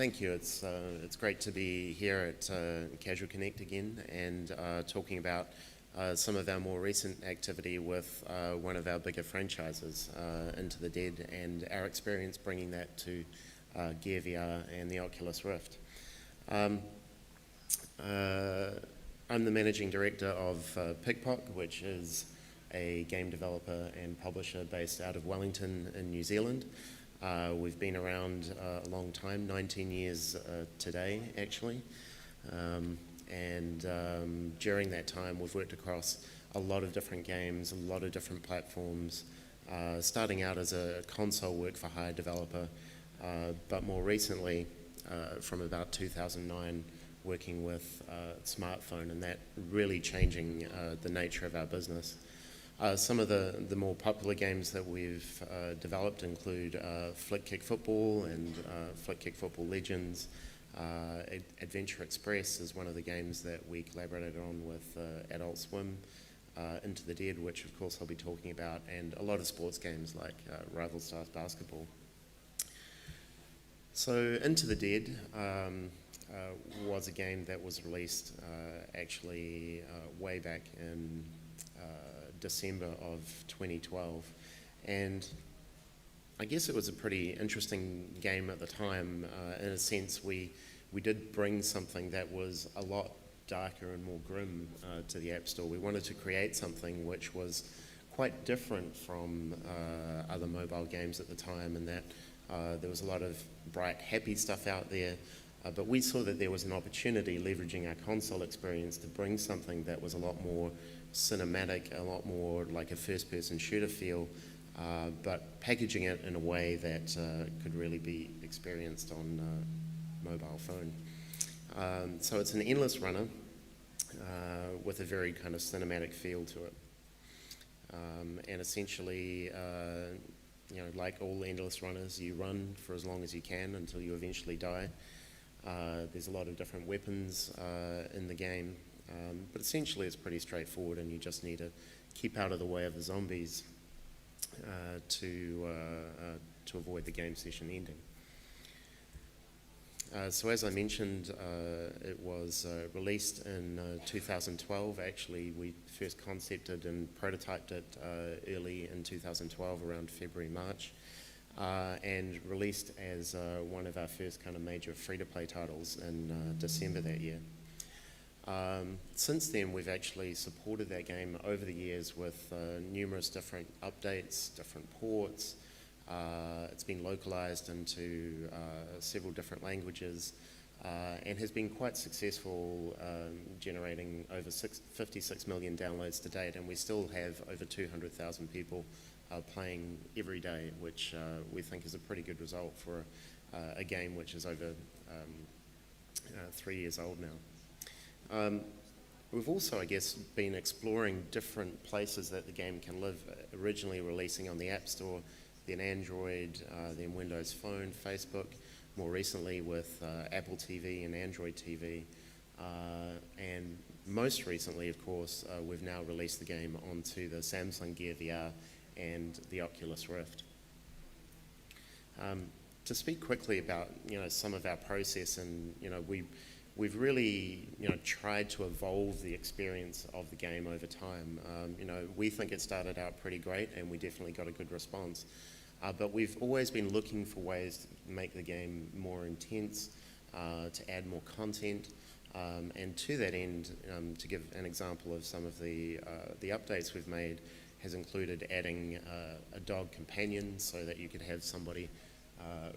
Thank you. It's great to be here at Casual Connect again and talking about some of our more recent activity with one of our bigger franchises, Into the Dead, and our experience bringing that to Gear VR and the Oculus Rift. Um, I'm the managing director of Pickpock, which is a game developer and publisher based out of Wellington in New Zealand. We've been around a long time, 19 years today actually, and during that time we've worked across a lot of different games, a lot of different platforms, starting out as a console work-for-hire developer, but more recently, from about 2009, working with smartphone, and that really changing the nature of our business. Some of the more popular games that we've developed include Flick Kick Football and Flick Kick Football Legends. Adventure Express is one of the games that we collaborated on with Adult Swim. Into the Dead, which of course I'll be talking about, and a lot of sports games like Rival Stars Basketball. So Into the Dead was a game that was released actually way back in December of 2012, and I guess it was a pretty interesting game at the time. In a sense, we did bring something that was a lot darker and more grim to the App Store. We wanted to create something which was quite different from other mobile games at the time, and that there was a lot of bright, happy stuff out there, but we saw that there was an opportunity, leveraging our console experience, to bring something that was a lot more cinematic, a lot more like a first-person shooter feel, but packaging it in a way that could really be experienced on mobile phone. So it's an endless runner with a very kind of cinematic feel to it. And essentially, like all endless runners, you run for as long as you can until you eventually die. There's a lot of different weapons in the game, but essentially it's pretty straightforward, and you just need to keep out of the way of the zombies to avoid the game session ending. So as I mentioned, it was released in 2012. Actually, we first concepted and prototyped it early in 2012, around February, March, and released as one of our first kind of major free-to-play titles in December that year. Since then, we've actually supported that game over the years with numerous different updates, different ports. It's been localized into several different languages and has been quite successful, generating over 56 million downloads to date, and we still have over 200,000 people playing every day, which we think is a pretty good result for a game which is over 3 years old now. We've also, I guess, been exploring different places that the game can live, originally releasing on the App Store, then Android, then Windows Phone, Facebook, more recently with Apple TV and Android TV, and most recently, of course, we've now released the game onto the Samsung Gear VR and the Oculus Rift. To speak quickly about some of our process, and we've really tried to evolve the experience of the game over time. We think it started out pretty great, and we definitely got a good response. But we've always been looking for ways to make the game more intense, to add more content, and to that end, to give an example of some of the updates we've made, has included adding a dog companion so that you could have somebody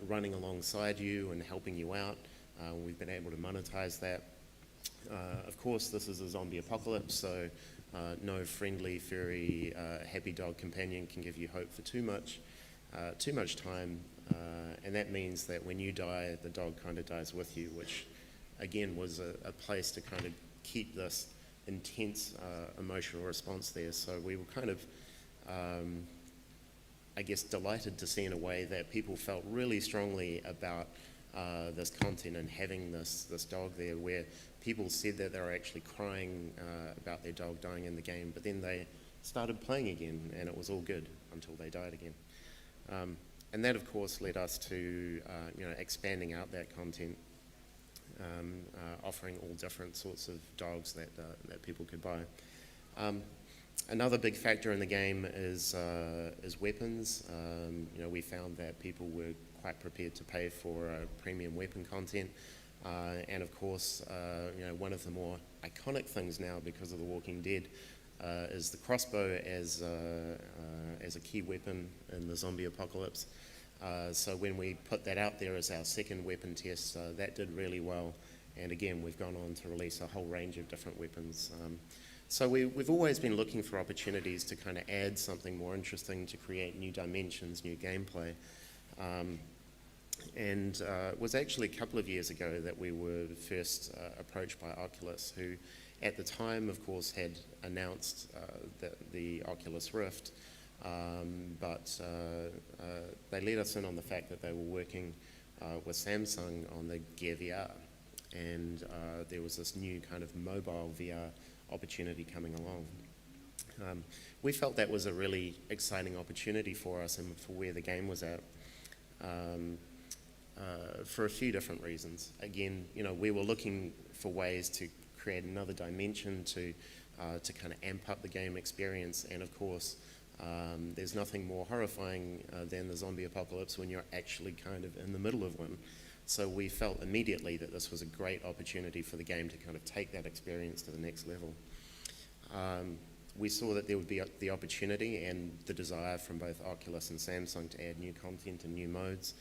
running alongside you and helping you out. We've been able to monetize that. Of course, this is a zombie apocalypse, so no friendly, furry, happy dog companion can give you hope for too much time, and that means that when you die, the dog kind of dies with you, which again was a place to kind of keep this intense emotional response there. So we were kind of, I guess, delighted to see in a way that people felt really strongly about this content and having this dog there, where people said that they were actually crying about their dog dying in the game, but then they started playing again and it was all good until they died again. And that, of course, led us to expanding out that content, offering all different sorts of dogs that people could buy. Another big factor in the game is weapons. We found that people were quite prepared to pay for premium weapon content. And of course, one of the more iconic things now because of The Walking Dead is the crossbow as a key weapon in the zombie apocalypse. So when we put that out there as our second weapon test, that did really well. And again, we've gone on to release a whole range of different weapons. So we've always been looking for opportunities to kind of add something more interesting, to create new dimensions, new gameplay. And it was actually a couple of years ago that we were first approached by Oculus, who at the time, of course, had announced the Oculus Rift, but they let us in on the fact that they were working with Samsung on the Gear VR. And there was this new kind of mobile VR opportunity coming along. We felt that was a really exciting opportunity for us and for where the game was at. For a few different reasons. Again, we were looking for ways to create another dimension to kind of amp up the game experience, and of course, there's nothing more horrifying than the zombie apocalypse when you're actually kind of in the middle of one. So we felt immediately that this was a great opportunity for the game to kind of take that experience to the next level. We saw that there would be the opportunity and the desire from both Oculus and Samsung to add new content and new modes,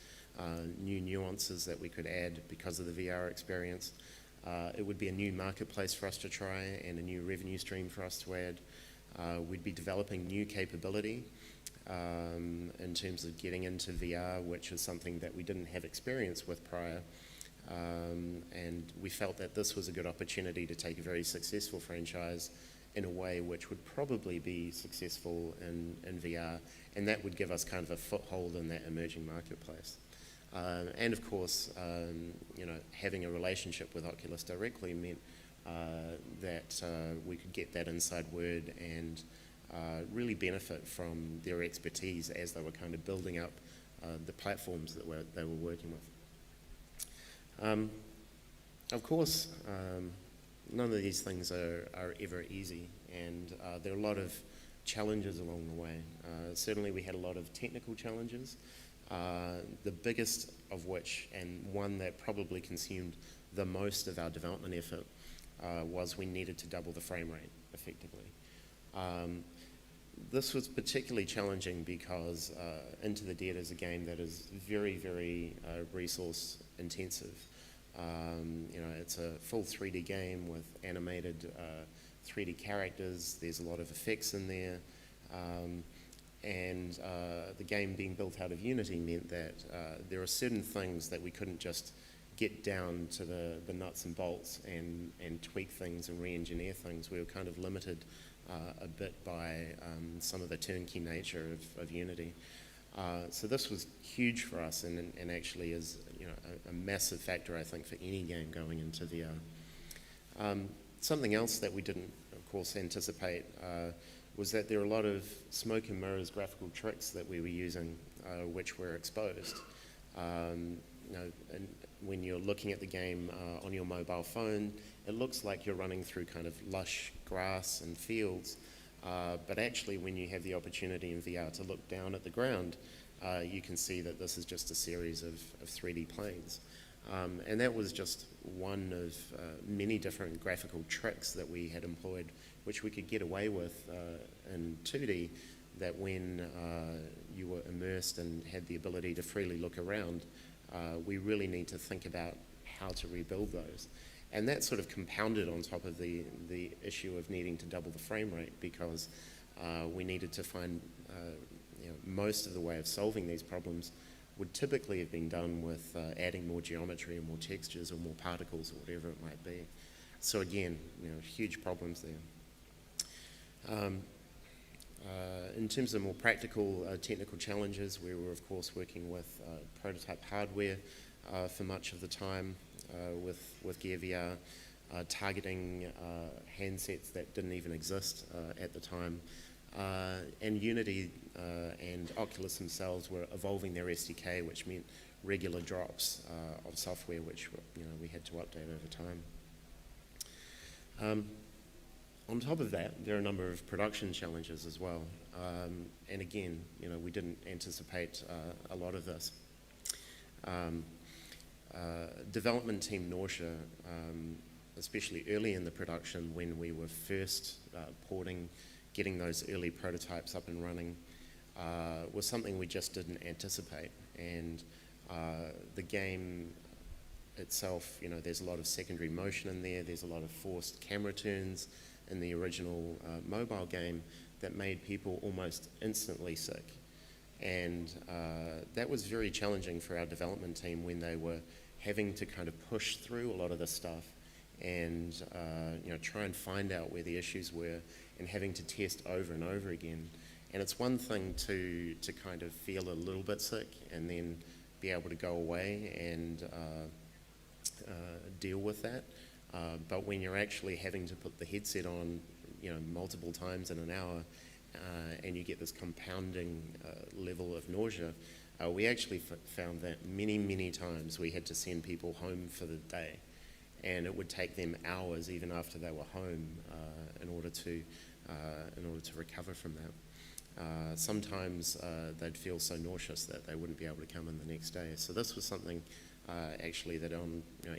new nuances that we could add because of the VR experience. It would be a new marketplace for us to try and a new revenue stream for us to add. We'd be developing new capability in terms of getting into VR, which is something that we didn't have experience with prior. And we felt that this was a good opportunity to take a very successful franchise in a way which would probably be successful in VR, and that would give us kind of a foothold in that emerging marketplace. And of course, having a relationship with Oculus directly meant that we could get that inside word and really benefit from their expertise as they were kind of building up the platforms that they were working with. Of course, none of these things are ever easy, and there are a lot of challenges along the way. Certainly we had a lot of technical challenges, the biggest of which, and one that probably consumed the most of our development effort, was we needed to double the frame rate effectively. This was particularly challenging because Into the Dead is a game that is very, very resource intensive. It's a full 3D game with animated 3D characters. There's a lot of effects in there. And the game being built out of Unity meant that there are certain things that we couldn't just get down to the nuts and bolts and tweak things and re-engineer things. We were kind of limited a bit by some of the turnkey nature of Unity. So this was huge for us, and actually is a massive factor, I think, for any game going into VR. Something else that we didn't, of course, anticipate was that there are a lot of smoke and mirrors graphical tricks that we were using, which were exposed. And when you're looking at the game on your mobile phone, it looks like you're running through kind of lush grass and fields. But actually, when you have the opportunity in VR to look down at the ground, you can see that this is just a series of 3D planes. And that was just one of many different graphical tricks that we had employed, which we could get away with in 2D, that when you were immersed and had the ability to freely look around, we really need to think about how to rebuild those. And that sort of compounded on top of the issue of needing to double the frame rate, because we needed to find most of the way of solving these problems would typically have been done with adding more geometry and more textures or more particles or whatever it might be. So again, huge problems there. In terms of more practical technical challenges, we were of course working with prototype hardware for much of the time with Gear VR, targeting handsets that didn't even exist at the time. And Unity and Oculus themselves were evolving their SDK, which meant regular drops of software, which we had to update over time. On top of that, there are a number of production challenges as well. And again, we didn't anticipate a lot of this. Development team Nausea, especially early in the production when we were first porting, getting those early prototypes up and running, was something we just didn't anticipate. And the game itself, there's a lot of secondary motion in there, there's a lot of forced camera turns in the original mobile game that made people almost instantly sick. And that was very challenging for our development team when they were having to kind of push through a lot of this stuff and try and find out where the issues were and having to test over and over again. And it's one thing to kind of feel a little bit sick and then be able to go away and deal with that. But when you're actually having to put the headset on, multiple times in an hour, and you get this compounding level of nausea, we actually found that many times we had to send people home for the day, and it would take them hours even after they were home in order to recover from that. Sometimes they'd feel so nauseous that they wouldn't be able to come in the next day. So this was something actually that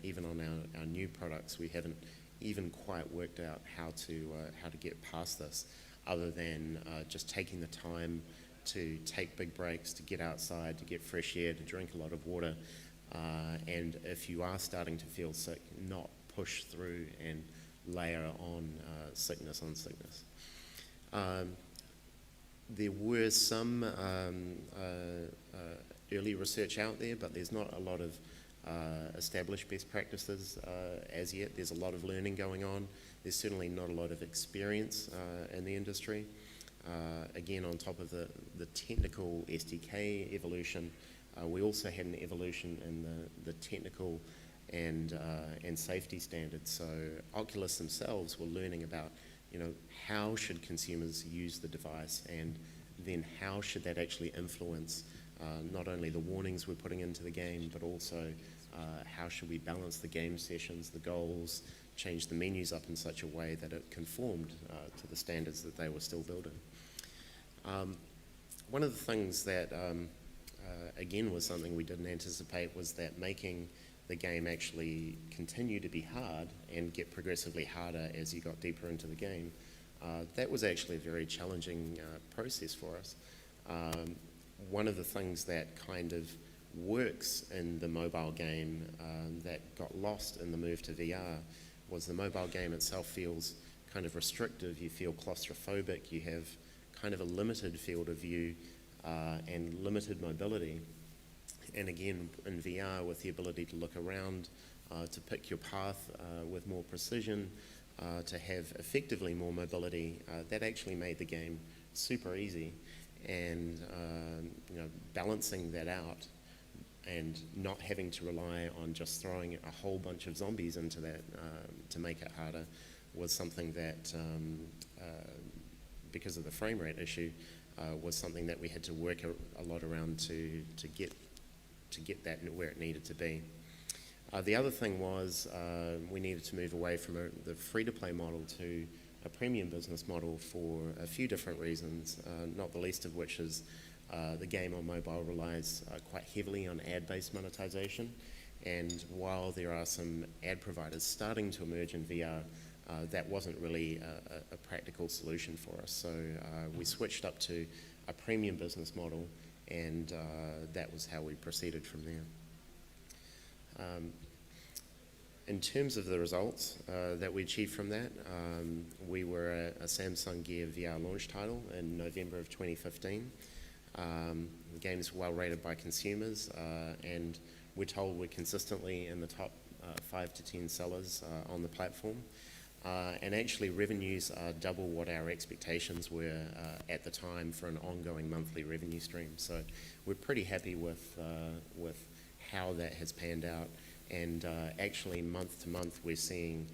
even on our new products we haven't even quite worked out how to get past this, other than just taking the time to take big breaks, to get outside, to get fresh air, to drink a lot of water, and if you are starting to feel sick, not push through and layer on sickness on sickness. There were some early research out there, but there's not a lot of established best practices as yet. There's a lot of learning going on. There's certainly not a lot of experience in the industry. Again, on top of the technical SDK evolution, we also had an evolution in the technical and safety standards. So Oculus themselves were learning about how should consumers use the device, and then how should that actually influence not only the warnings we're putting into the game, but also how should we balance the game sessions, the goals, change the menus up in such a way that it conformed to the standards that they were still building. One of the things that, again, was something we didn't anticipate was that making the game actually continue to be hard and get progressively harder as you got deeper into the game. That was actually a very challenging process for us. One of the things that kind of works in the mobile game that got lost in the move to VR was the mobile game itself feels kind of restrictive. You feel claustrophobic, you have kind of a limited field of view and limited mobility. And again, in VR, with the ability to look around, to pick your path with more precision, to have effectively more mobility, that actually made the game super easy. And balancing that out and not having to rely on just throwing a whole bunch of zombies into that to make it harder was something that, because of the frame rate issue, was something that we had to work a lot around to get that where it needed to be. The other thing was we needed to move away from the free-to-play model to a premium business model for a few different reasons, not the least of which is the game on mobile relies quite heavily on ad-based monetization, and while there are some ad providers starting to emerge in VR, that wasn't really a practical solution for us. So we switched up to a premium business model, and that was how we proceeded from there. In terms of the results that we achieved from that, we were a Samsung Gear VR launch title in November of 2015. The game is well rated by consumers, and we're told we're consistently in the top 5 to 10 sellers on the platform. And actually revenues are double what our expectations were at the time for an ongoing monthly revenue stream. So we're pretty happy with how that has panned out. And actually month to month we're seeing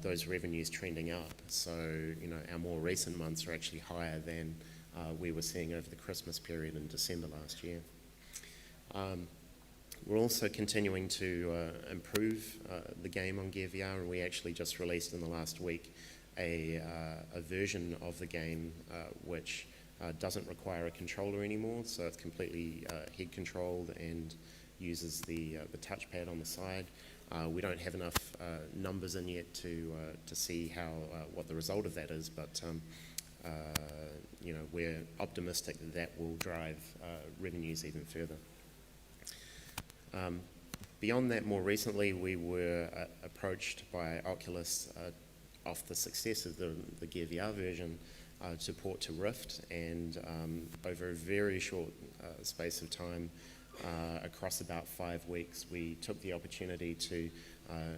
those revenues trending up. So, our more recent months are actually higher than we were seeing over the Christmas period in December last year. We're also continuing to improve the game on Gear VR, and we actually just released in the last week a version of the game which doesn't require a controller anymore, so it's completely head controlled and uses the touchpad on the side. We don't have enough numbers in yet to see what the result of that is, but we're optimistic that will drive revenues even further. Beyond that, more recently, we were approached by Oculus off the success of the Gear VR version to port to Rift, and over a very short space of time, across about 5 weeks, we took the opportunity to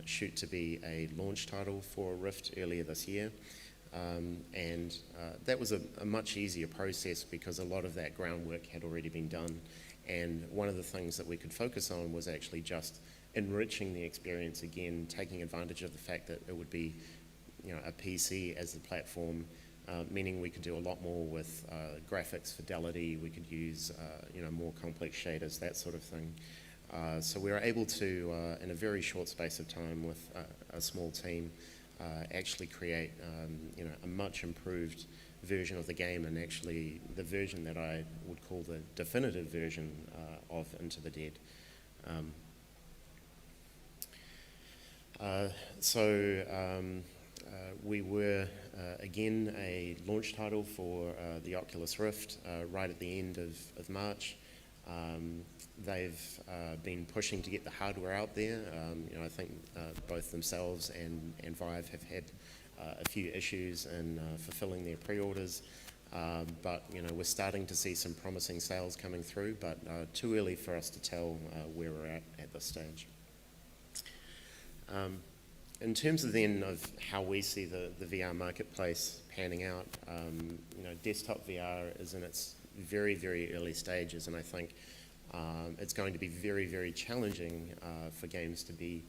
shoot to be a launch title for Rift earlier this year. And that was a much easier process because a lot of that groundwork had already been done. And one of the things that we could focus on was actually just enriching the experience again, taking advantage of the fact that it would be, a PC as the platform, meaning we could do a lot more with graphics fidelity. We could use, more complex shaders, that sort of thing. So we were able to, in a very short space of time with a small team, actually create, a much improved version of the game, and actually the version that I would call the definitive version of Into the Dead. We were again a launch title for the Oculus Rift right at the end of March. They've been pushing to get the hardware out there. I think both themselves and Vive have had a few issues in fulfilling their pre-orders, but we're starting to see some promising sales coming through, but too early for us to tell where we're at this stage. In terms of how we see the VR marketplace panning out, desktop VR is in its very, very early stages, and I think it's going to be very, very challenging for games to be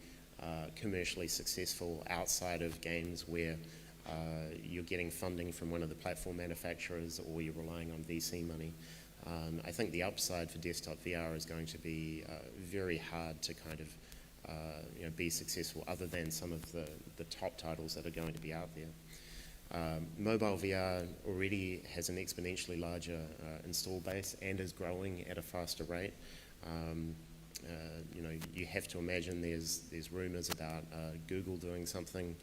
commercially successful outside of games where you're getting funding from one of the platform manufacturers or you're relying on VC money. I think the upside for desktop VR is going to be very hard to kind of be successful other than some of the top titles that are going to be out there. Mobile VR already has an exponentially larger install base and is growing at a faster rate. You have to imagine there's rumors about Google doing something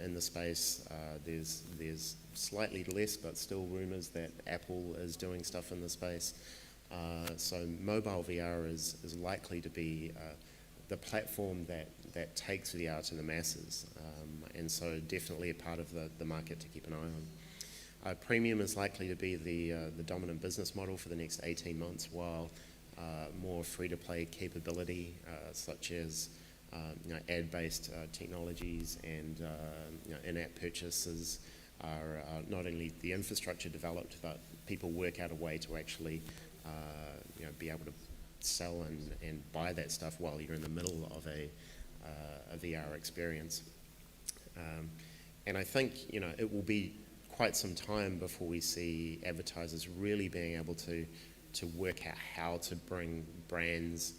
in the space. There's slightly less, but still rumors that Apple is doing stuff in the space. So mobile VR is likely to be the platform that takes VR to the masses, and so definitely a part of the market to keep an eye on. Premium is likely to be the dominant business model for the next 18 months, while more free-to-play capability, such as ad-based technologies and in-app purchases are not only the infrastructure developed, but people work out a way to actually be able to sell and buy that stuff while you're in the middle of a VR experience. And I think it will be quite some time before we see advertisers really being able to work out how to bring brands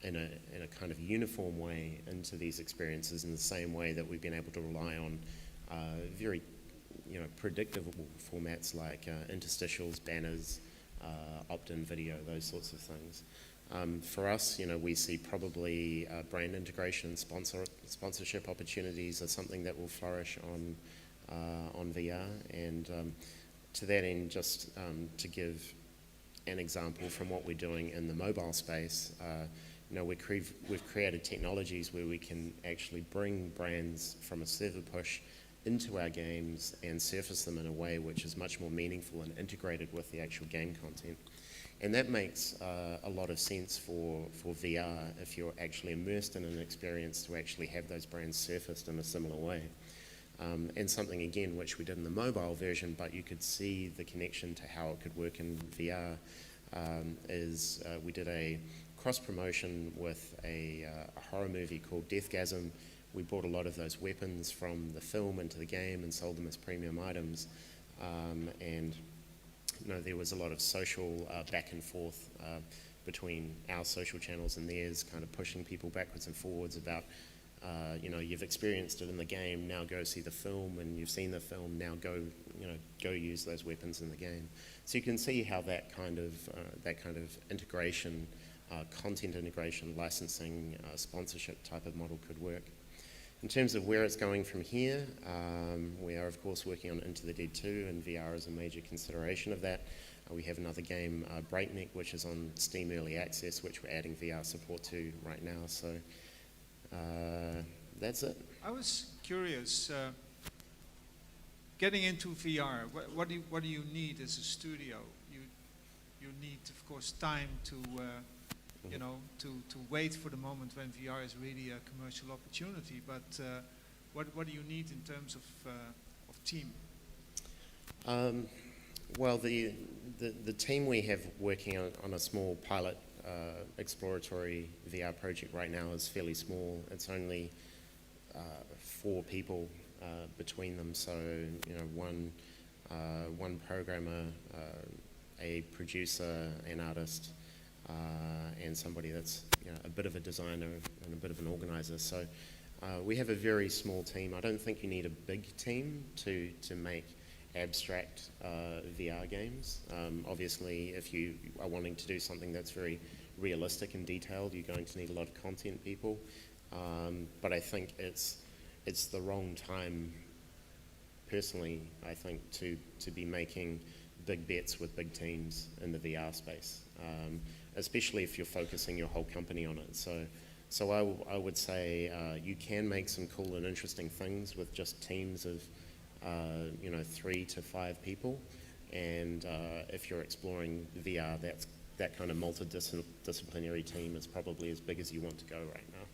in a kind of uniform way into these experiences in the same way that we've been able to rely on very predictable formats like interstitials, banners, opt-in video, those sorts of things. For us, we see probably brand integration and sponsorship opportunities as something that will flourish on VR. And to that end, just to give an example from what we're doing in the mobile space, we've created technologies where we can actually bring brands from a server push into our games and surface them in a way which is much more meaningful and integrated with the actual game content. And that makes a lot of sense for VR if you're actually immersed in an experience to actually have those brands surfaced in a similar way. And something, again, which we did in the mobile version, but you could see the connection to how it could work in VR, is we did a cross-promotion with a horror movie called Deathgasm, we brought a lot of those weapons from the film into the game and sold them as premium items. And there was a lot of social back and forth between our social channels and theirs, kind of pushing people backwards and forwards about, you've experienced it in the game, now go see the film, and you've seen the film, now go use those weapons in the game. So you can see how that kind of integration, content integration, licensing, sponsorship type of model could work. In terms of where it's going from here, we are of course working on Into the Dead 2, and VR is a major consideration of that. We have another game, Breakneck, which is on Steam Early Access, which we're adding VR support to right now. So that's it. I was curious, getting into VR, what do you need as a studio? You need, of course, time to to wait for the moment when VR is really a commercial opportunity. But what do you need in terms of team? Well, the team we have working on a small pilot exploratory VR project right now is fairly small. It's only 4 people between them. So one programmer, a producer, an artist, and somebody that's a bit of a designer and a bit of an organizer. So we have a very small team. I don't think you need a big team to make abstract VR games. Obviously, if you are wanting to do something that's very realistic and detailed, you're going to need a lot of content people. But I think it's the wrong time, personally, I think, to be making big bets with big teams in the VR space, especially if you're focusing your whole company on it. So I would say you can make some cool and interesting things with just teams of 3 to 5 people, and if you're exploring VR, that kind of multidisciplinary team is probably as big as you want to go right now.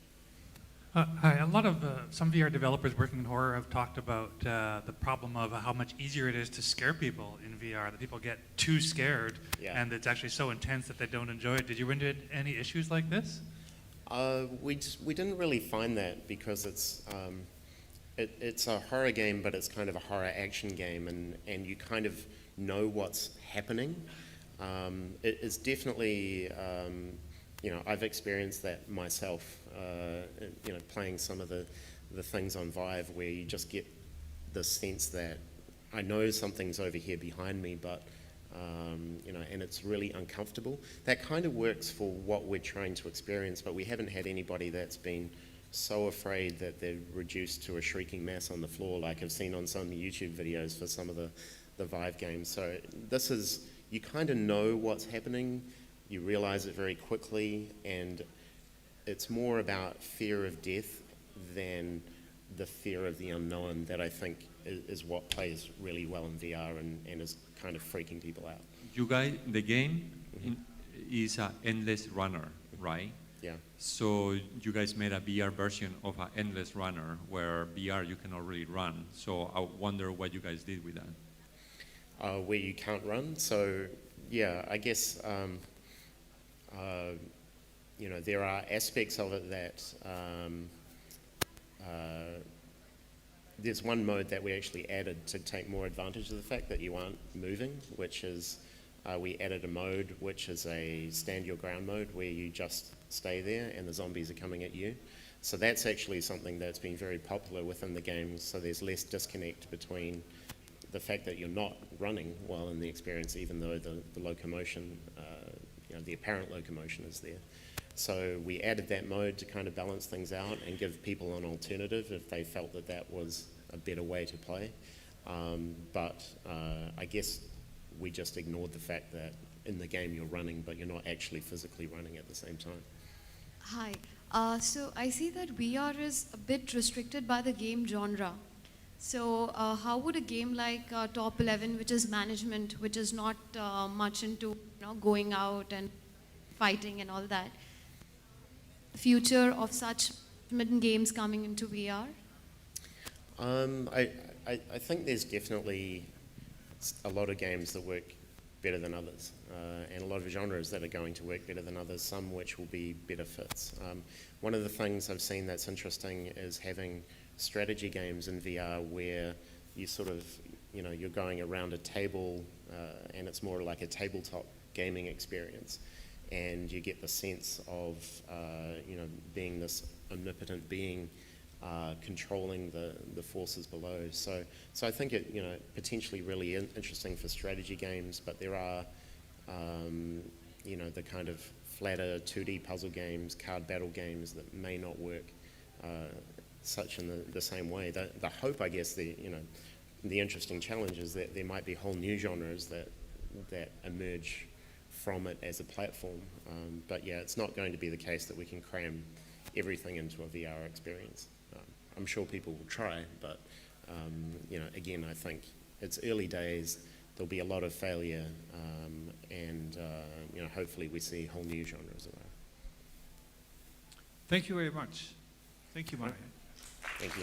Hi, a lot of some VR developers working in horror have talked about the problem of how much easier it is to scare people in VR, that people get too scared, and it's actually so intense that they don't enjoy it. Did you run into any issues like this? We didn't really find that, because it's a horror game, but it's kind of a horror action game, and you kind of know what's happening. It's definitely, I've experienced that myself, playing some of the things on Vive, where you just get the sense that I know something's over here behind me, but and it's really uncomfortable. That kind of works for what we're trying to experience, but we haven't had anybody that's been so afraid that they're reduced to a shrieking mass on the floor, like I've seen on some YouTube videos for some of the Vive games. So this is, you kind of know what's happening, you realize it very quickly, and it's more about fear of death than the fear of the unknown that I think is what plays really well in VR and is kind of freaking people out. You guys, the game is an endless runner, right? Yeah. So you guys made a VR version of an endless runner, where VR you cannot really run. So I wonder what you guys did with that. Where you can't run. So yeah, I guess there are aspects of it that there's one mode that we actually added to take more advantage of the fact that you aren't moving, which is we added a mode which is a stand your ground mode, where you just stay there and the zombies are coming at you. So that's actually something that's been very popular within the game, so there's less disconnect between the fact that you're not running while in the experience, even though the locomotion, the apparent locomotion is there. So we added that mode to kind of balance things out and give people an alternative if they felt that that was a better way to play. But I guess we just ignored the fact that in the game you're running, but you're not actually physically running at the same time. Hi. So I see that VR is a bit restricted by the game genre. So how would a game like Top 11, which is management, which is not much into going out and fighting and all that, future of such mid games coming into VR? I think there's definitely a lot of games that work better than others, and a lot of genres that are going to work better than others, some which will be better fits. One of the things I've seen that's interesting is having strategy games in VR where you sort of, you know, you're going around a table and it's more like a tabletop gaming experience, and you get the sense of, you know, being this omnipotent being controlling the forces below. So I think it, you know, potentially really interesting for strategy games, but there are, you know, the kind of flatter 2D puzzle games, card battle games that may not work such in the same way. The hope, I guess, you know, the interesting challenge is that there might be whole new genres that emerge from it as a platform. But yeah, it's not going to be the case that we can cram everything into a VR experience. I'm sure people will try, but you know, again, I think it's early days. There'll be a lot of failure, and you know, hopefully we see whole new genres around. Thank you very much. Thank you, Mario. Thank you.